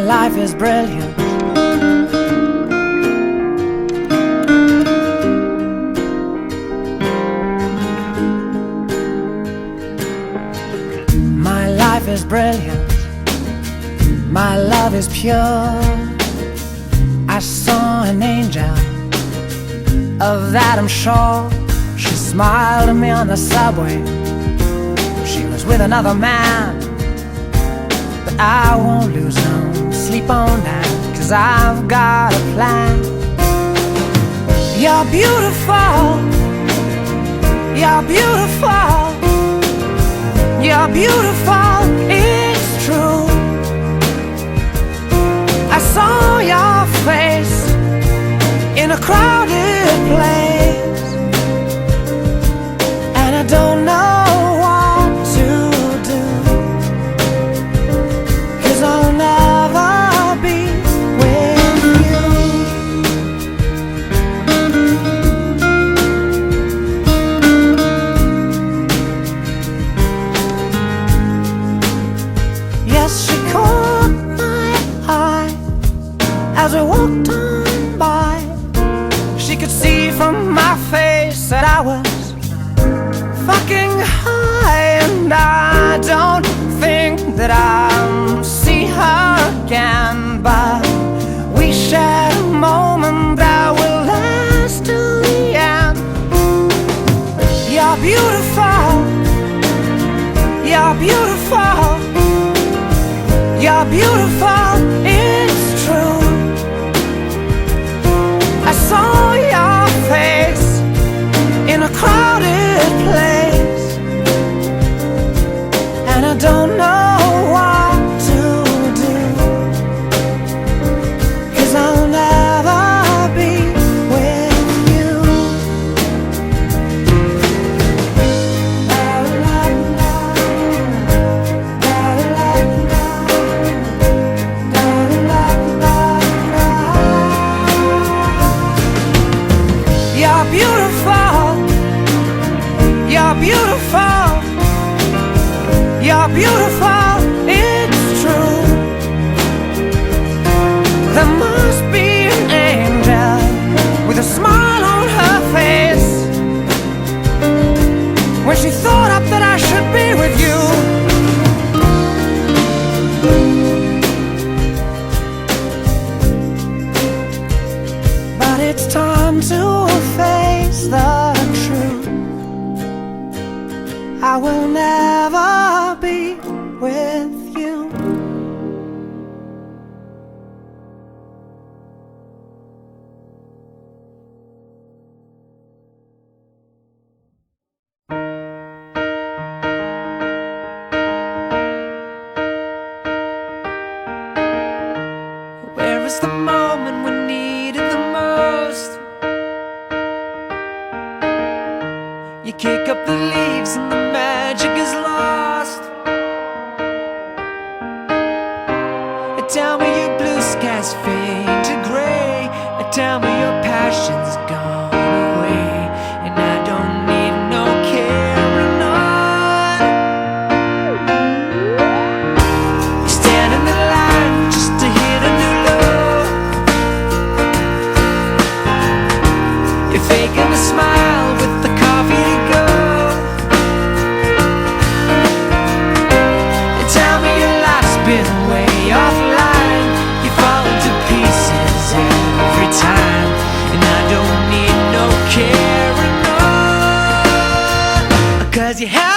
Life is brilliant. My life is brilliant. My love is pure. I saw an angel, of that I'm sure. She smiled at me on the subway. She was with another man, but I won't lose no sleep on that, 'cause I've got a plan. You're beautiful. You're beautiful. You're beautiful, it's true. I saw your face in a crowded place, and I don't know what to do, 'cause I'll never be with you. Yes, she caught my eye as we walked on by. She could see from my face that I was fucking high, and I don't think that I'll see her again, but we shared a moment that will last till the end. You're beautiful. You're beautiful. You're beautiful, it's true. I saw your face in a crowded place, and I don't know what to do, 'cause I'll never be with you. You're beautiful. You're beautiful. You're beautiful, it's true. There must be an angel with a smile on her face when she thought up that I should be with you. But it's time to face the truth. I will never be with you. Where is the moment we needed the most? You kick up the leaves and the magic is lost. Tell me your blue skies fade to gray. Tell me your passion's gone away, and I don't need no carrying on. You stand in the line just to hit a new low. You're faking a smile with the coffee to go. And tell me your life's been way offline. You fall into pieces every time, and I don't need no carrying on, 'cause you have